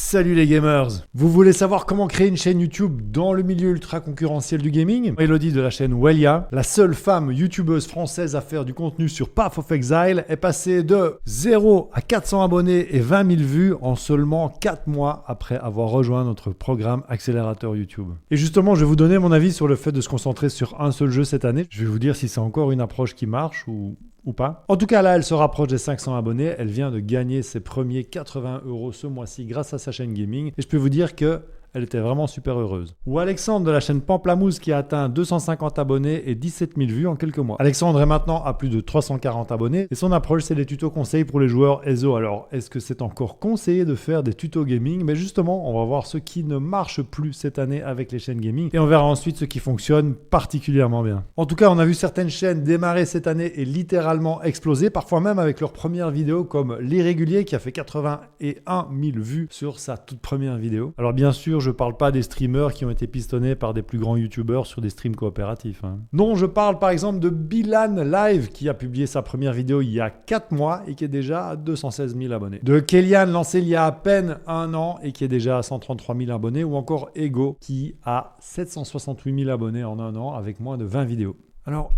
Salut les gamers! Vous voulez savoir comment créer une chaîne YouTube dans le milieu ultra concurrentiel du gaming? Elodie de la chaîne Wellia, la seule femme youtubeuse française à faire du contenu sur Path of Exile, est passée de 0 à 400 abonnés et 20 000 vues en seulement 4 mois après avoir rejoint notre programme Accélérateur YouTube. Et justement, je vais vous donner mon avis sur le fait de se concentrer sur un seul jeu cette année. Je vais vous dire si c'est encore une approche qui marche ou pas. En tout cas, là, elle se rapproche des 500 abonnés. Elle vient de gagner ses premiers 80 € ce mois-ci grâce à sa chaîne gaming. Et je peux vous dire que elle était vraiment super heureuse. Ou Alexandre de la chaîne Pamplamousse qui a atteint 250 abonnés et 17 000 vues en quelques mois. Alexandre est maintenant à plus de 340 abonnés et son approche c'est des tutos conseils pour les joueurs ESO. Alors est-ce que c'est encore conseillé de faire des tutos gaming? Mais justement, on va voir ce qui ne marche plus cette année avec les chaînes gaming et on verra ensuite ce qui fonctionne particulièrement bien. En tout cas, on a vu certaines chaînes démarrer cette année et littéralement exploser, parfois même avec leur première vidéo comme L'Irrégulier qui a fait 81 000 vues sur sa toute première vidéo. Alors bien sûr, je parle pas des streamers qui ont été pistonnés par des plus grands youtubeurs sur des streams coopératifs. Non, je parle par exemple de Bilan Live qui a publié sa première vidéo il y a 4 mois et qui est déjà à 216 000 abonnés. De Kellyanne lancé il y a à peine 1 an et qui est déjà à 133 000 abonnés. Ou encore Ego qui a 768 000 abonnés en 1 an avec moins de 20 vidéos. Alors,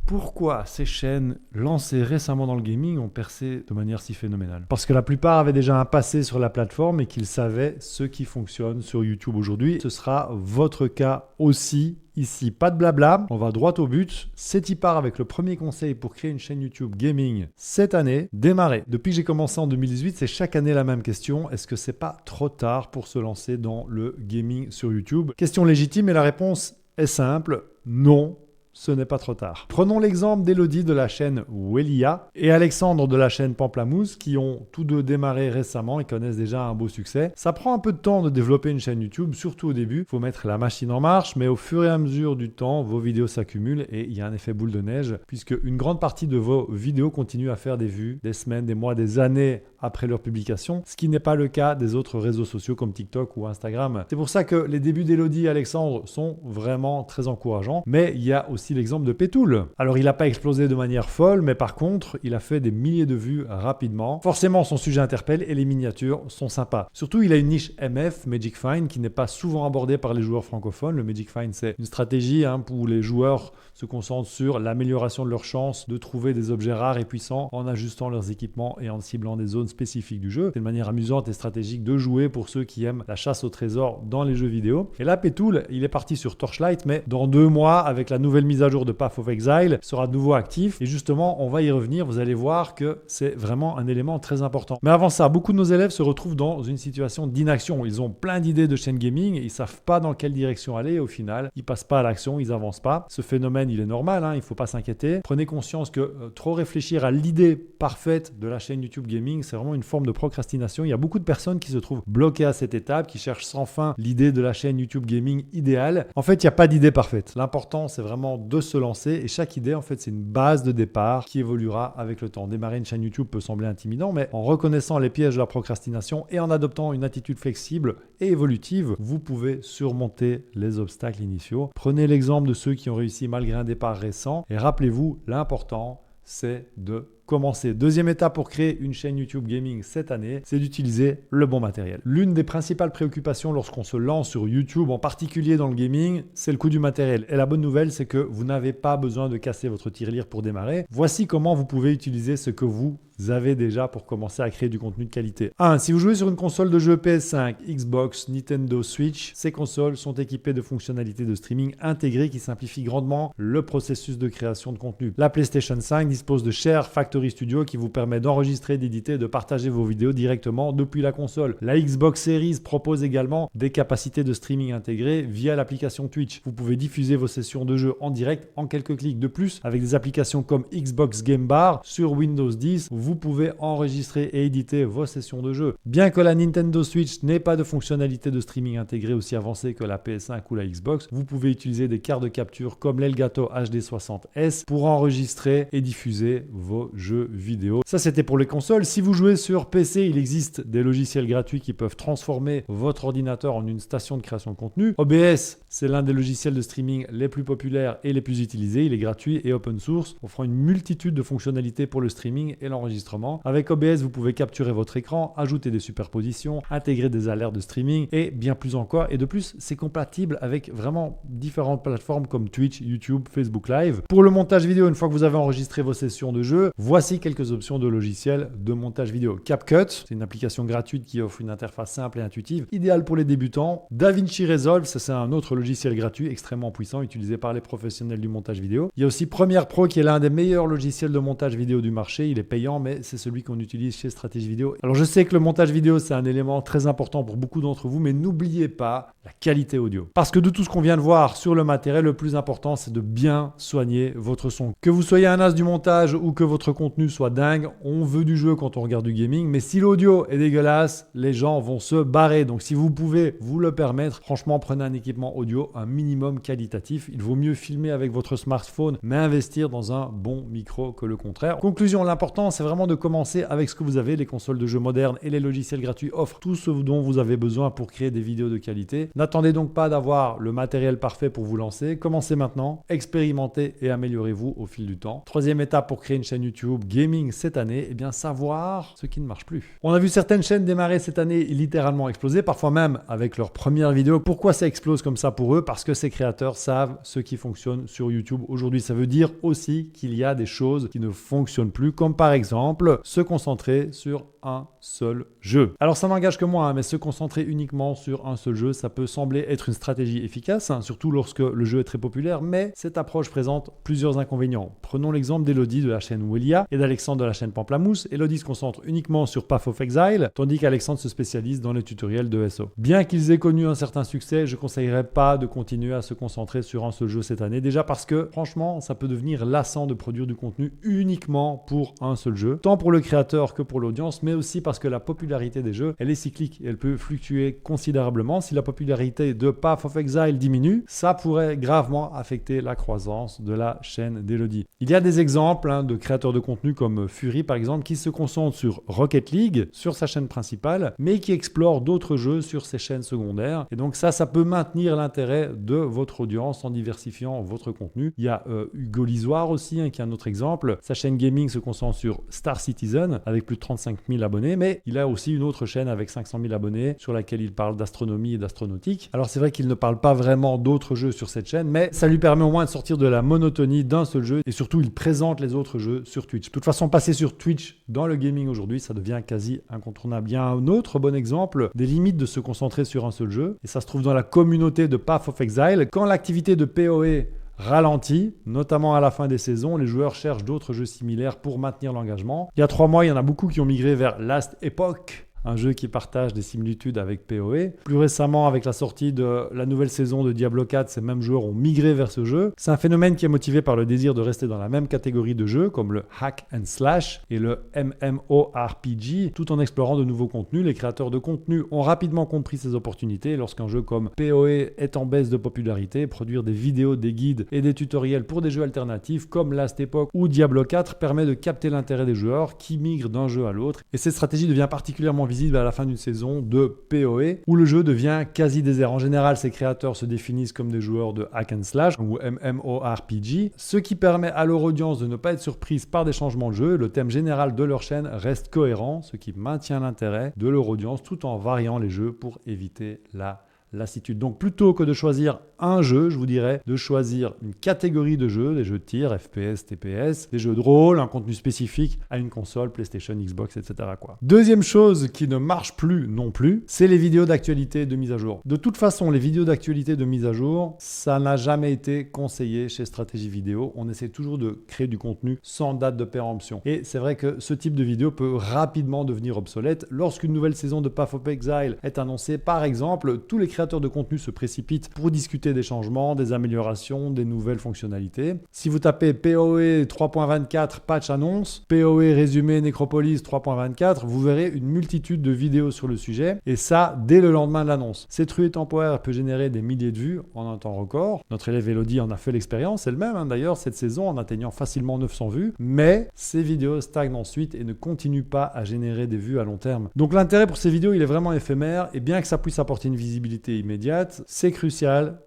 pourquoi ces chaînes lancées récemment dans le gaming ont percé de manière si phénoménale? Parce que la plupart avaient déjà un passé sur la plateforme et qu'ils savaient ce qui fonctionne sur YouTube aujourd'hui. Ce sera votre cas aussi. Ici, pas de blabla, on va droit au but. C'est y part avec le premier conseil pour créer une chaîne YouTube gaming cette année. Démarrer. Depuis que j'ai commencé en 2018, c'est chaque année la même question. Est-ce que c'est pas trop tard pour se lancer dans le gaming sur YouTube? Question légitime et la réponse est simple. Non. Ce n'est pas trop tard. Prenons l'exemple d'Elodie de la chaîne Wellia et Alexandre de la chaîne Pamplamousse qui ont tous deux démarré récemment et connaissent déjà un beau succès. Ça prend un peu de temps de développer une chaîne YouTube, surtout au début. Il faut mettre la machine en marche, mais au fur et à mesure du temps, vos vidéos s'accumulent et il y a un effet boule de neige puisque une grande partie de vos vidéos continuent à faire des vues des semaines, des mois, des années après leur publication, ce qui n'est pas le cas des autres réseaux sociaux comme TikTok ou Instagram. C'est pour ça que les débuts d'Elodie et Alexandre sont vraiment très encourageants, mais il y a aussi l'exemple de Petoul. Alors il n'a pas explosé de manière folle, mais par contre, il a fait des milliers de vues rapidement. Forcément, son sujet interpelle et les miniatures sont sympas. Surtout, il a une niche MF, Magic Find, qui n'est pas souvent abordée par les joueurs francophones. Le Magic Find, c'est une stratégie où les joueurs se concentrent sur l'amélioration de leurs chances de trouver des objets rares et puissants en ajustant leurs équipements et en ciblant des zones spécifiques du jeu. C'est une manière amusante et stratégique de jouer pour ceux qui aiment la chasse au trésor dans les jeux vidéo. Et là, Petoul, il est parti sur Torchlight, mais dans 2 mois, avec la nouvelle mise à jour de Path of Exile, sera de nouveau actif. Et justement, on va y revenir. Vous allez voir que c'est vraiment un élément très important. Mais avant ça, beaucoup de nos élèves se retrouvent dans une situation d'inaction. Ils ont plein d'idées de chaîne gaming et ils savent pas dans quelle direction aller. Et au final, ils passent pas à l'action, ils avancent pas. Ce phénomène, il est normal, il faut pas s'inquiéter. Prenez conscience que trop réfléchir à l'idée parfaite de la chaîne YouTube Gaming, c'est vraiment une forme de procrastination. Il y a beaucoup de personnes qui se trouvent bloquées à cette étape, qui cherchent sans fin l'idée de la chaîne YouTube Gaming idéale. En fait, il n'y a pas d'idée parfaite. L'important, c'est vraiment de se lancer et chaque idée, en fait, c'est une base de départ qui évoluera avec le temps. Démarrer une chaîne YouTube peut sembler intimidant, mais en reconnaissant les pièges de la procrastination et en adoptant une attitude flexible et évolutive, vous pouvez surmonter les obstacles initiaux. Prenez l'exemple de ceux qui ont réussi malgré un départ récent et rappelez-vous, l'important, c'est de commencer. Deuxième étape pour créer une chaîne YouTube Gaming cette année, c'est d'utiliser le bon matériel. L'une des principales préoccupations lorsqu'on se lance sur YouTube, en particulier dans le gaming, c'est le coût du matériel. Et la bonne nouvelle, c'est que vous n'avez pas besoin de casser votre tirelire pour démarrer. Voici comment vous pouvez utiliser ce que vous avez déjà pour commencer à créer du contenu de qualité. 1. Si vous jouez sur une console de jeu PS5, Xbox, Nintendo Switch, ces consoles sont équipées de fonctionnalités de streaming intégrées qui simplifient grandement le processus de création de contenu. La PlayStation 5 dispose de Share Factory Studio qui vous permet d'enregistrer, d'éditer et de partager vos vidéos directement depuis la console. La Xbox Series propose également des capacités de streaming intégrées via l'application Twitch. Vous pouvez diffuser vos sessions de jeu en direct en quelques clics. De plus, avec des applications comme Xbox Game Bar sur Windows 10, vous pouvez enregistrer et éditer vos sessions de jeu. Bien que la Nintendo Switch n'ait pas de fonctionnalité de streaming intégrée aussi avancée que la PS5 ou la Xbox, vous pouvez utiliser des cartes de capture comme l'Elgato HD60S pour enregistrer et diffuser vos jeux jeux vidéo. Ça, c'était pour les consoles. Si vous jouez sur PC, il existe des logiciels gratuits qui peuvent transformer votre ordinateur en une station de création de contenu. OBS, c'est l'un des logiciels de streaming les plus populaires et les plus utilisés. Il est gratuit et open source, offrant une multitude de fonctionnalités pour le streaming et l'enregistrement. Avec OBS, vous pouvez capturer votre écran, ajouter des superpositions, intégrer des alertes de streaming et bien plus encore. Et de plus, c'est compatible avec vraiment différentes plateformes comme Twitch, YouTube, Facebook Live. Pour le montage vidéo, une fois que vous avez enregistré vos sessions de jeu, voici quelques options de logiciels de montage vidéo. CapCut, c'est une application gratuite qui offre une interface simple et intuitive, idéale pour les débutants. DaVinci Resolve, ça c'est un autre logiciel gratuit extrêmement puissant, utilisé par les professionnels du montage vidéo. Il y a aussi Premiere Pro qui est l'un des meilleurs logiciels de montage vidéo du marché. Il est payant, mais c'est celui qu'on utilise chez Stratégie Vidéo. Alors je sais que le montage vidéo, c'est un élément très important pour beaucoup d'entre vous, mais n'oubliez pas la qualité audio. Parce que de tout ce qu'on vient de voir sur le matériel, le plus important, c'est de bien soigner votre son. Que vous soyez un as du montage ou que votre contenu soit dingue, on veut du jeu quand on regarde du gaming, mais si l'audio est dégueulasse, les gens vont se barrer. Donc si vous pouvez vous le permettre, franchement, prenez un équipement audio un minimum qualitatif. Il vaut mieux filmer avec votre smartphone, mais investir dans un bon micro que le contraire. Conclusion, l'important, c'est vraiment de commencer avec ce que vous avez. Les consoles de jeux modernes et les logiciels gratuits offrent tout ce dont vous avez besoin pour créer des vidéos de qualité. N'attendez donc pas d'avoir le matériel parfait pour vous lancer. Commencez maintenant, expérimentez et améliorez-vous au fil du temps. Troisième étape pour créer une chaîne YouTube gaming cette année, eh bien savoir ce qui ne marche plus. On a vu certaines chaînes démarrer cette année littéralement exploser, parfois même avec leurs premières vidéos. Pourquoi ça explose comme ça pour eux? Parce que ces créateurs savent ce qui fonctionne sur YouTube. Aujourd'hui, ça veut dire aussi qu'il y a des choses qui ne fonctionnent plus, comme par exemple se concentrer sur un seul jeu. Alors ça n'engage que moi, mais se concentrer uniquement sur un seul jeu, ça peut sembler être une stratégie efficace, surtout lorsque le jeu est très populaire, mais cette approche présente plusieurs inconvénients. Prenons l'exemple d'Elodie de la chaîne Welia et d'Alexandre de la chaîne Pamplamousse. Elodie se concentre uniquement sur Path of Exile, tandis qu'Alexandre se spécialise dans les tutoriels de SO. Bien qu'ils aient connu un certain succès, je ne conseillerais pas de continuer à se concentrer sur un seul jeu cette année, déjà parce que franchement, ça peut devenir lassant de produire du contenu uniquement pour un seul jeu, tant pour le créateur que pour l'audience, mais aussi parce que la popularité des jeux, elle est cyclique et elle peut fluctuer considérablement. Si la popularité de Path of Exile diminue, ça pourrait gravement affecter la croissance de la chaîne d'Elodie. Il y a des exemples de créateurs de contenu comme Fury par exemple qui se concentrent sur Rocket League, sur sa chaîne principale, mais qui explorent d'autres jeux sur ses chaînes secondaires. Et donc ça peut maintenir l'intérêt de votre audience en diversifiant votre contenu. Il y a Hugo Lisoire aussi, qui est un autre exemple. Sa chaîne gaming se concentre sur Star Citizen avec plus de 35 000 abonnés, mais il a aussi une autre chaîne avec 500 000 abonnés sur laquelle il parle d'astronomie et d'astronautique. Alors c'est vrai qu'il ne parle pas vraiment d'autres jeux sur cette chaîne, mais ça lui permet au moins de sortir de la monotonie d'un seul jeu et surtout il présente les autres jeux sur Twitch. De toute façon, passer sur Twitch dans le gaming aujourd'hui, ça devient quasi incontournable. Il y a un autre bon exemple des limites de se concentrer sur un seul jeu et ça se trouve dans la communauté de Path of Exile. Quand l'activité de PoE ralentit, notamment à la fin des saisons, les joueurs cherchent d'autres jeux similaires pour maintenir l'engagement. Il y a 3 mois, il y en a beaucoup qui ont migré vers Last Epoch, un jeu qui partage des similitudes avec PoE. Plus récemment, avec la sortie de la nouvelle saison de Diablo 4, ces mêmes joueurs ont migré vers ce jeu. C'est un phénomène qui est motivé par le désir de rester dans la même catégorie de jeux, comme le hack and slash et le MMORPG, tout en explorant de nouveaux contenus. Les créateurs de contenu ont rapidement compris ces opportunités. Lorsqu'un jeu comme PoE est en baisse de popularité, produire des vidéos, des guides et des tutoriels pour des jeux alternatifs comme Last Epoch ou Diablo 4 permet de capter l'intérêt des joueurs qui migrent d'un jeu à l'autre. Et cette stratégie devient particulièrement visible à la fin d'une saison de PoE où le jeu devient quasi désert. En général, ces créateurs se définissent comme des joueurs de hack and slash ou MMORPG, ce qui permet à leur audience de ne pas être surprise par des changements de jeu. Le thème général de leur chaîne reste cohérent, ce qui maintient l'intérêt de leur audience tout en variant les jeux pour éviter la lassitude. Donc plutôt que de choisir un jeu, je vous dirais de choisir une catégorie de jeux, des jeux de tir, FPS, TPS, des jeux de rôle, un contenu spécifique à une console, PlayStation, Xbox, etc. Deuxième chose qui ne marche plus non plus, c'est les vidéos d'actualité de mise à jour. De toute façon, les vidéos d'actualité de mise à jour, ça n'a jamais été conseillé chez Stratégie Vidéo. On essaie toujours de créer du contenu sans date de péremption. Et c'est vrai que ce type de vidéo peut rapidement devenir obsolète. Lorsqu'une nouvelle saison de Path of Exile est annoncée, par exemple, tous les créateurs créateurs de contenu se précipitent pour discuter des changements, des améliorations, des nouvelles fonctionnalités. Si vous tapez PoE 3.24 patch annonce, PoE résumé Necropolis 3.24, vous verrez une multitude de vidéos sur le sujet et ça dès le lendemain de l'annonce. Cette ruée temporaire peut générer des milliers de vues en un temps record. Notre élève Elodie en a fait l'expérience elle-même d'ailleurs cette saison en atteignant facilement 900 vues, mais ces vidéos stagnent ensuite et ne continuent pas à générer des vues à long terme. Donc l'intérêt pour ces vidéos il est vraiment éphémère et bien que ça puisse apporter une visibilité immédiate, c'est crucial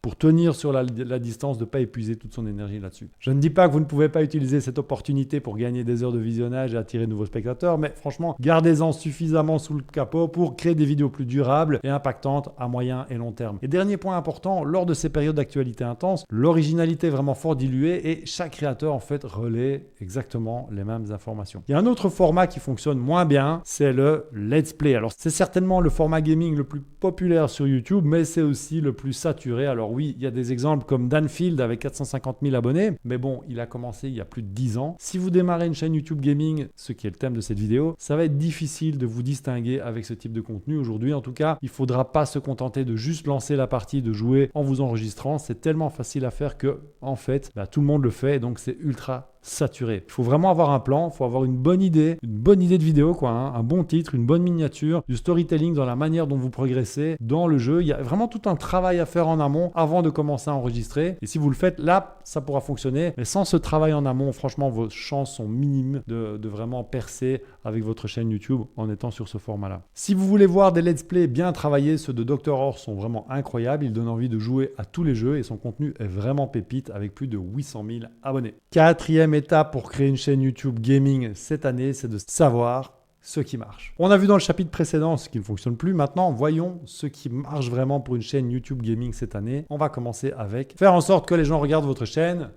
pour tenir sur la distance, de ne pas épuiser toute son énergie là-dessus. Je ne dis pas que vous ne pouvez pas utiliser cette opportunité pour gagner des heures de visionnage et attirer de nouveaux spectateurs, mais franchement, gardez-en suffisamment sous le capot pour créer des vidéos plus durables et impactantes à moyen et long terme. Et dernier point important, lors de ces périodes d'actualité intense, l'originalité est vraiment fort diluée et chaque créateur en fait relaie exactement les mêmes informations. Il y a un autre format qui fonctionne moins bien, c'est le Let's Play. Alors c'est certainement le format gaming le plus populaire sur YouTube, mais c'est aussi le plus saturé. Alors oui, il y a des exemples comme Danfield avec 450 000 abonnés, mais bon, il a commencé il y a plus de 10 ans. Si vous démarrez une chaîne YouTube Gaming, ce qui est le thème de cette vidéo, ça va être difficile de vous distinguer avec ce type de contenu. Aujourd'hui, en tout cas, il ne faudra pas se contenter de juste lancer la partie, de jouer en vous enregistrant. C'est tellement facile à faire que, en fait, tout le monde le fait, donc c'est ultra saturé. Il faut vraiment avoir un plan, il faut avoir une bonne idée de vidéo, un bon titre, une bonne miniature, du storytelling dans la manière dont vous progressez dans le jeu. Il y a vraiment tout un travail à faire en amont avant de commencer à enregistrer. Et si vous le faites, là, ça pourra fonctionner. Mais sans ce travail en amont, franchement, vos chances sont minimes de vraiment percer avec votre chaîne YouTube en étant sur ce format-là. Si vous voulez voir des let's play bien travaillés, ceux de Dr. Horse sont vraiment incroyables. Ils donnent envie de jouer à tous les jeux et son contenu est vraiment pépite avec plus de 800 000 abonnés. Quatrième étape pour créer une chaîne YouTube gaming cette année, c'est de savoir ce qui marche. On a vu dans le chapitre précédent ce qui ne fonctionne plus. Maintenant, voyons ce qui marche vraiment pour une chaîne YouTube gaming cette année. On va commencer avec faire en sorte que les gens regardent votre chaîne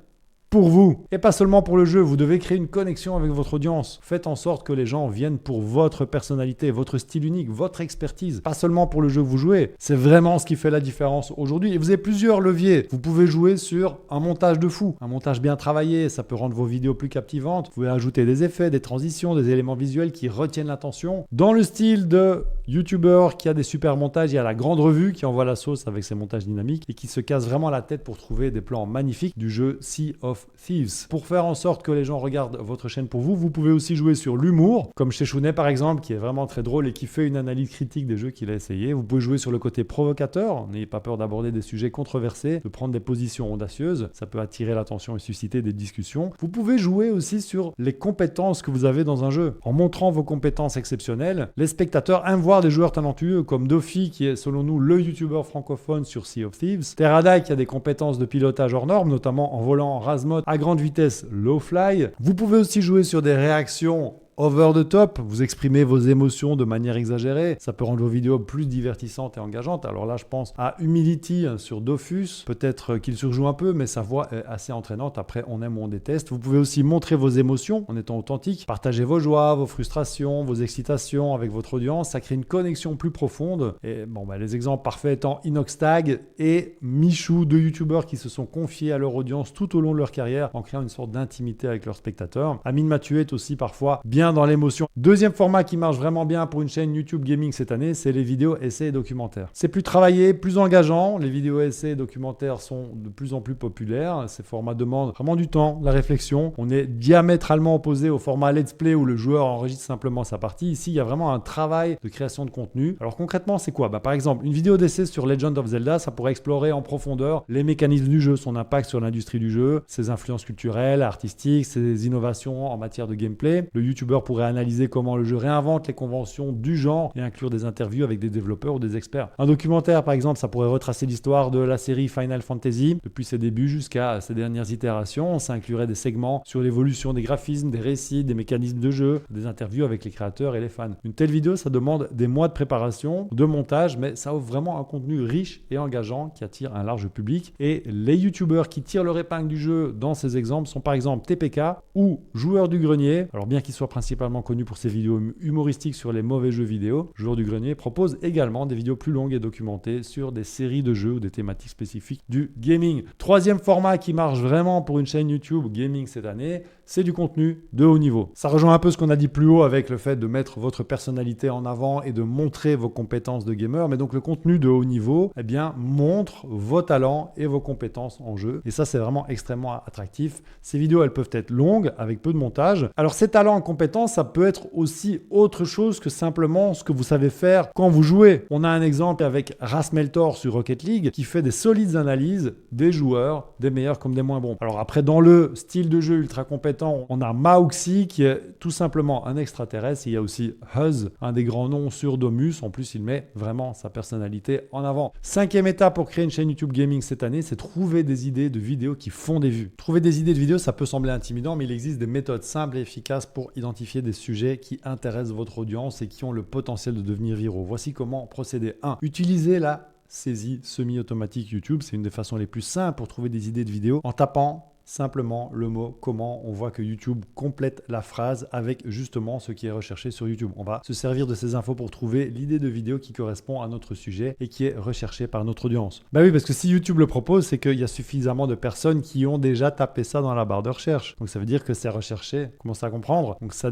pour vous et pas seulement pour le jeu. Vous devez créer une connexion avec votre audience. Faites en sorte que les gens viennent pour votre personnalité, votre style unique, votre expertise, pas seulement pour le jeu que vous jouez. C'est vraiment ce qui fait la différence aujourd'hui. Et vous avez plusieurs leviers. Vous pouvez jouer sur un montage de fou, un montage bien travaillé. Ça peut rendre vos vidéos plus captivantes. Vous pouvez ajouter des effets, des transitions, des éléments visuels qui retiennent l'attention. Dans le style de YouTuber qui a des super montages, il y a la grande revue qui envoie la sauce avec ses montages dynamiques et qui se casse vraiment la tête pour trouver des plans magnifiques du jeu Sea of Thieves. Pour faire en sorte que les gens regardent votre chaîne pour vous, vous pouvez aussi jouer sur l'humour, comme chez Chounet par exemple, qui est vraiment très drôle et qui fait une analyse critique des jeux qu'il a essayé. Vous pouvez jouer sur le côté provocateur, n'ayez pas peur d'aborder des sujets controversés, de prendre des positions audacieuses, ça peut attirer l'attention et susciter des discussions. Vous pouvez jouer aussi sur les compétences que vous avez dans un jeu. En montrant vos compétences exceptionnelles, les spectateurs aiment voir des joueurs talentueux comme Dofi, qui est selon nous le youtubeur francophone sur Sea of Thieves, Teradai qui a des compétences de pilotage hors normes, notamment en volant en Razmod à grande vitesse low fly. Vous pouvez aussi jouer sur des réactions over the top, vous exprimez vos émotions de manière exagérée, ça peut rendre vos vidéos plus divertissantes et engageantes. Alors là je pense à Humility sur Dofus, peut-être qu'il surjoue un peu mais sa voix est assez entraînante, après on aime ou on déteste. Vous pouvez aussi montrer vos émotions en étant authentique, partager vos joies, vos frustrations, vos excitations avec votre audience, ça crée une connexion plus profonde. Et bon les exemples parfaits étant Inoxtag et Michou, deux youtubeurs qui se sont confiés à leur audience tout au long de leur carrière en créant une sorte d'intimité avec leurs spectateurs. Amine Mathieu est aussi parfois bien dans l'émotion. Deuxième format qui marche vraiment bien pour une chaîne YouTube gaming cette année, c'est les vidéos essais et documentaires. C'est plus travaillé, plus engageant. Les vidéos essais et documentaires sont de plus en plus populaires. Ces formats demandent vraiment du temps, de la réflexion. On est diamétralement opposé au format let's play où le joueur enregistre simplement sa partie. Ici, il y a vraiment un travail de création de contenu. Alors concrètement, c'est quoi ? Par exemple, une vidéo d'essai sur Legend of Zelda, ça pourrait explorer en profondeur les mécanismes du jeu, son impact sur l'industrie du jeu, ses influences culturelles, artistiques, ses innovations en matière de gameplay. Le YouTuber pourrait analyser comment le jeu réinvente les conventions du genre et inclure des interviews avec des développeurs ou des experts. Un documentaire, par exemple, ça pourrait retracer l'histoire de la série Final Fantasy depuis ses débuts jusqu'à ses dernières itérations. Ça inclurait des segments sur l'évolution des graphismes, des récits, des mécanismes de jeu, des interviews avec les créateurs et les fans. Une telle vidéo, ça demande des mois de préparation, de montage, mais ça offre vraiment un contenu riche et engageant qui attire un large public. Et les youtubeurs qui tirent leur épingle du jeu dans ces exemples sont par exemple TPK ou Joueur du Grenier. Alors bien qu'ils soient principalement principalement connu pour ses vidéos humoristiques sur les mauvais jeux vidéo, Joueur du Grenier propose également des vidéos plus longues et documentées sur des séries de jeux ou des thématiques spécifiques du gaming. Troisième format qui marche vraiment pour une chaîne YouTube gaming cette année, c'est du contenu de haut niveau. Ça rejoint un peu ce qu'on a dit plus haut avec le fait de mettre votre personnalité en avant et de montrer vos compétences de gamer. Mais donc le contenu de haut niveau, eh bien, montre vos talents et vos compétences en jeu. Et ça, c'est vraiment extrêmement attractif. Ces vidéos, elles peuvent être longues avec peu de montage. Alors ces talents et compétences, ça peut être aussi autre chose que simplement ce que vous savez faire quand vous jouez. On a un exemple avec Rasmeltor sur Rocket League qui fait des solides analyses des joueurs, des meilleurs comme des moins bons. Alors après, dans le style de jeu ultra compétent, on a Mauxi qui est tout simplement un extraterrestre. Il y a aussi Huz, un des grands noms sur Domus. En plus, il met vraiment sa personnalité en avant. Cinquième étape pour créer une chaîne YouTube gaming cette année, c'est trouver des idées de vidéos qui font des vues. Trouver des idées de vidéos, ça peut sembler intimidant, mais il existe des méthodes simples et efficaces pour identifier des sujets qui intéressent votre audience et qui ont le potentiel de devenir viraux. Voici comment procéder. 1. Utilisez la saisie semi-automatique YouTube. C'est une des façons les plus simples pour trouver des idées de vidéos en tapant simplement le mot comment. On voit que YouTube complète la phrase avec justement ce qui est recherché sur YouTube. On va se servir de ces infos pour trouver l'idée de vidéo qui correspond à notre sujet et qui est recherchée par notre audience. Bah oui, parce que si YouTube le propose, c'est qu'il y a suffisamment de personnes qui ont déjà tapé ça dans la barre de recherche. Donc ça veut dire que c'est recherché. Commencez à comprendre. Donc ça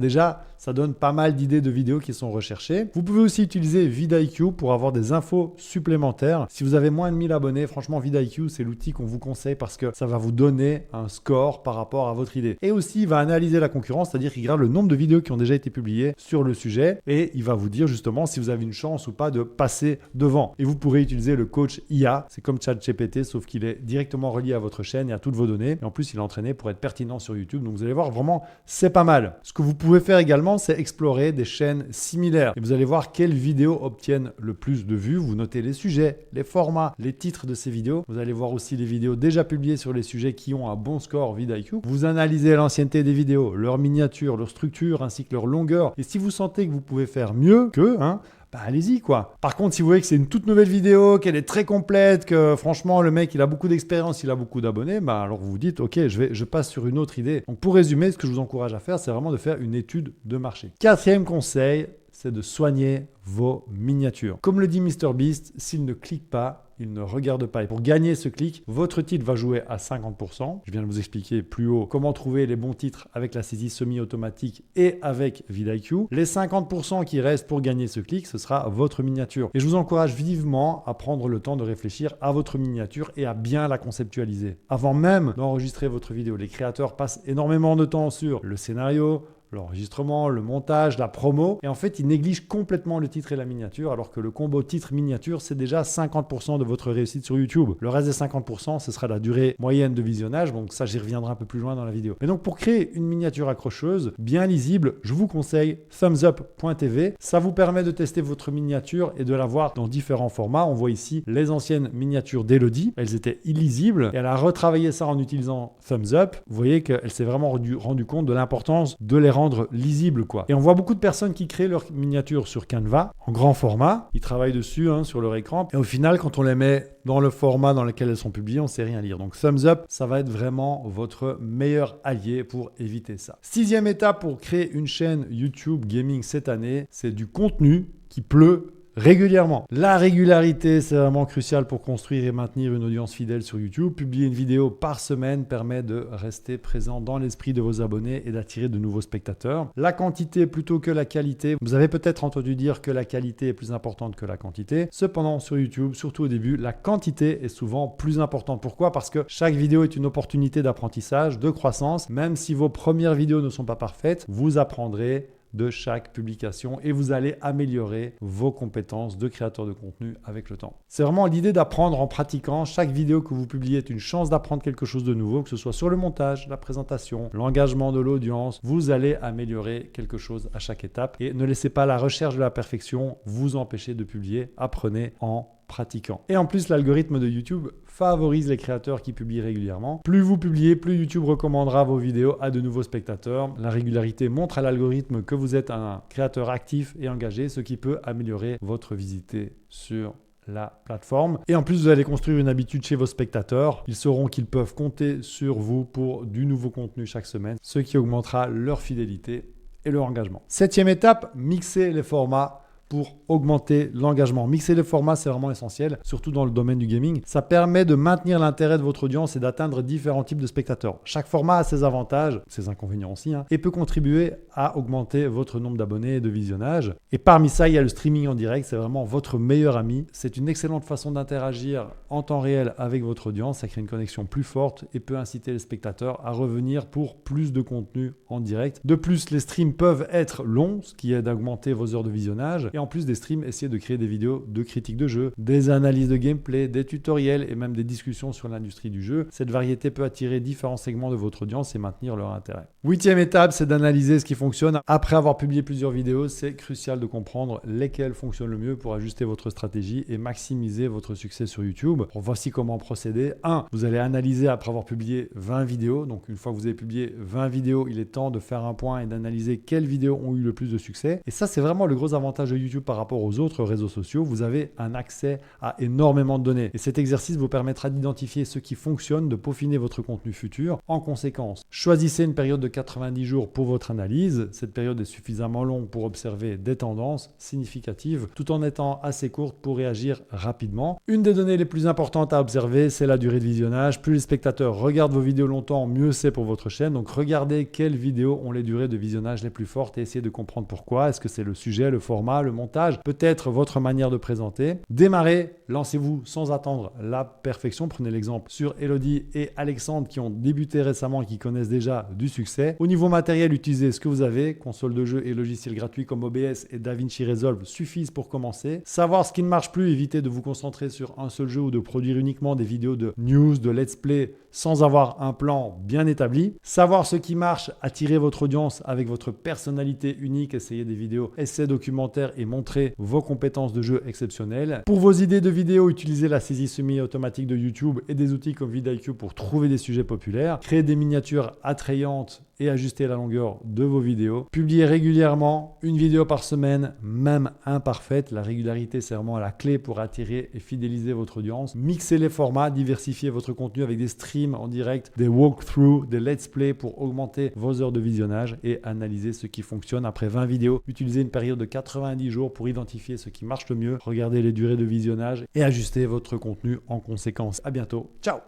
donne pas mal d'idées de vidéos qui sont recherchées. Vous pouvez aussi utiliser vidIQ pour avoir des infos supplémentaires. Si vous avez moins de 1000 abonnés, franchement vidIQ, c'est l'outil qu'on vous conseille parce que ça va vous donner un score par rapport à votre idée. Et aussi, il va analyser la concurrence, c'est-à-dire qu'il regarde le nombre de vidéos qui ont déjà été publiées sur le sujet et il va vous dire justement si vous avez une chance ou pas de passer devant. Et vous pourrez utiliser le coach IA, c'est comme ChatGPT, sauf qu'il est directement relié à votre chaîne et à toutes vos données. Et en plus, il est entraîné pour être pertinent sur YouTube. Donc vous allez voir, vraiment, c'est pas mal. Ce que vous pouvez faire également, c'est explorer des chaînes similaires. Et vous allez voir quelles vidéos obtiennent le plus de vues. Vous notez les sujets, les formats, les titres de ces vidéos. Vous allez voir aussi les vidéos déjà publiées sur les sujets qui ont un bon score vidIQ. Vous analysez l'ancienneté des vidéos, leur miniature, leur structure ainsi que leur longueur. Et si vous sentez que vous pouvez faire mieux que, bah allez-y quoi. Par contre, si vous voyez que c'est une toute nouvelle vidéo, qu'elle est très complète, que franchement le mec il a beaucoup d'expérience, il a beaucoup d'abonnés, bah alors vous vous dites ok, je passe sur une autre idée. Donc pour résumer, ce que je vous encourage à faire, c'est vraiment de faire une étude de marché. Quatrième conseil, c'est de soigner vos miniatures. Comme le dit MrBeast, s'il ne clique pas, il ne regarde pas. Et pour gagner ce clic, votre titre va jouer à 50%. Je viens de vous expliquer plus haut comment trouver les bons titres avec la saisie semi-automatique et avec vidIQ. Les 50% qui restent pour gagner ce clic, ce sera votre miniature. Et je vous encourage vivement à prendre le temps de réfléchir à votre miniature et à bien la conceptualiser. Avant même d'enregistrer votre vidéo, les créateurs passent énormément de temps sur le scénario, l'enregistrement, le montage, la promo. Et en fait, ils négligent complètement le titre et la miniature, alors que le combo titre-miniature, c'est déjà 50% de votre réussite sur YouTube. Le reste des 50%, ce sera la durée moyenne de visionnage. Donc ça, j'y reviendrai un peu plus loin dans la vidéo. Mais donc, pour créer une miniature accrocheuse, bien lisible, je vous conseille thumbsup.tv. Ça vous permet de tester votre miniature et de la voir dans différents formats. On voit ici les anciennes miniatures d'Elodie. Elles étaient illisibles et elle a retravaillé ça en utilisant ThumbsUp. Vous voyez qu'elle s'est vraiment rendu compte de l'importance de les rendre lisibles, quoi. Et on voit beaucoup de personnes qui créent leurs miniatures sur Canva en grand format. Ils travaillent dessus sur leur écran. Et au final, quand on les met dans le format dans lequel elles sont publiées, on ne sait rien lire. Donc ThumbsUp, ça va être vraiment votre meilleur allié pour éviter ça. Sixième étape pour créer une chaîne YouTube gaming cette année, c'est du contenu qui pleut régulièrement. La régularité, c'est vraiment crucial pour construire et maintenir une audience fidèle sur YouTube. Publier une vidéo par semaine permet de rester présent dans l'esprit de vos abonnés et d'attirer de nouveaux spectateurs. La quantité plutôt que la qualité. Vous avez peut-être entendu dire que la qualité est plus importante que la quantité. Cependant, sur YouTube, surtout au début, la quantité est souvent plus importante. Pourquoi ? Parce que chaque vidéo est une opportunité d'apprentissage, de croissance. Même si vos premières vidéos ne sont pas parfaites, vous apprendrez de chaque publication et vous allez améliorer vos compétences de créateur de contenu avec le temps. C'est vraiment l'idée d'apprendre en pratiquant. Chaque vidéo que vous publiez est une chance d'apprendre quelque chose de nouveau, que ce soit sur le montage, la présentation, l'engagement de l'audience. Vous allez améliorer quelque chose à chaque étape et ne laissez pas la recherche de la perfection vous empêcher de publier. Apprenez en pratiquant. Et en plus, l'algorithme de YouTube favorise les créateurs qui publient régulièrement. Plus vous publiez, plus YouTube recommandera vos vidéos à de nouveaux spectateurs. La régularité montre à l'algorithme que vous êtes un créateur actif et engagé, ce qui peut améliorer votre visibilité sur la plateforme. Et en plus, vous allez construire une habitude chez vos spectateurs. Ils sauront qu'ils peuvent compter sur vous pour du nouveau contenu chaque semaine, ce qui augmentera leur fidélité et leur engagement. Septième étape, mixer les formats pour augmenter l'engagement. Mixer les formats, c'est vraiment essentiel, surtout dans le domaine du gaming. Ça permet de maintenir l'intérêt de votre audience et d'atteindre différents types de spectateurs. Chaque format a ses avantages, ses inconvénients aussi, et peut contribuer à augmenter votre nombre d'abonnés et de visionnages. Et parmi ça, il y a le streaming en direct, c'est vraiment votre meilleur ami. C'est une excellente façon d'interagir en temps réel avec votre audience. Ça crée une connexion plus forte et peut inciter les spectateurs à revenir pour plus de contenu en direct. De plus, les streams peuvent être longs, ce qui aide à augmenter vos heures de visionnage. Et en plus des streams, essayez de créer des vidéos de critiques de jeu, des analyses de gameplay, des tutoriels et même des discussions sur l'industrie du jeu. Cette variété peut attirer différents segments de votre audience et maintenir leur intérêt. Huitième étape, c'est d'analyser ce qui fonctionne. Après avoir publié plusieurs vidéos, c'est crucial de comprendre lesquelles fonctionnent le mieux pour ajuster votre stratégie et maximiser votre succès sur YouTube. Alors, voici comment procéder. 1. Vous allez analyser après avoir publié 20 vidéos. Donc une fois que vous avez publié 20 vidéos, il est temps de faire un point et d'analyser quelles vidéos ont eu le plus de succès. Et ça, c'est vraiment le gros avantage de YouTube par rapport aux autres réseaux sociaux. Vous avez un accès à énormément de données. Et cet exercice vous permettra d'identifier ce qui fonctionne, de peaufiner votre contenu futur. En conséquence, choisissez une période de 90 jours pour votre analyse. Cette période est suffisamment longue pour observer des tendances significatives tout en étant assez courte pour réagir rapidement. Une des données les plus importantes à observer, c'est la durée de visionnage. Plus les spectateurs regardent vos vidéos longtemps, mieux c'est pour votre chaîne. Donc regardez quelles vidéos ont les durées de visionnage les plus fortes et essayez de comprendre pourquoi. Est-ce que c'est le sujet, le format, le montage, peut-être votre manière de présenter. Démarrez, lancez-vous sans attendre la perfection. Prenez l'exemple sur Elodie et Alexandre qui ont débuté récemment et qui connaissent déjà du succès. Au niveau matériel, utilisez ce que vous avez. Console de jeu et logiciels gratuits comme OBS et DaVinci Resolve suffisent pour commencer. Savoir ce qui ne marche plus, évitez de vous concentrer sur un seul jeu ou de produire uniquement des vidéos de news, de let's play sans avoir un plan bien établi. Savoir ce qui marche, attirer votre audience avec votre personnalité unique, essayez des vidéos, essais documentaires et montrer vos compétences de jeu exceptionnelles. Pour vos idées de vidéos, utilisez la saisie semi-automatique de YouTube et des outils comme vidIQ pour trouver des sujets populaires. Créez des miniatures attrayantes et ajuster la longueur de vos vidéos. Publiez régulièrement, une vidéo par semaine, même imparfaite. La régularité, c'est vraiment la clé pour attirer et fidéliser votre audience. Mixez les formats, diversifiez votre contenu avec des streams en direct, des walkthroughs, des let's play pour augmenter vos heures de visionnage et analyser ce qui fonctionne. Après 20 vidéos, utilisez une période de 90 jours pour identifier ce qui marche le mieux. Regardez les durées de visionnage et ajustez votre contenu en conséquence. À bientôt. Ciao!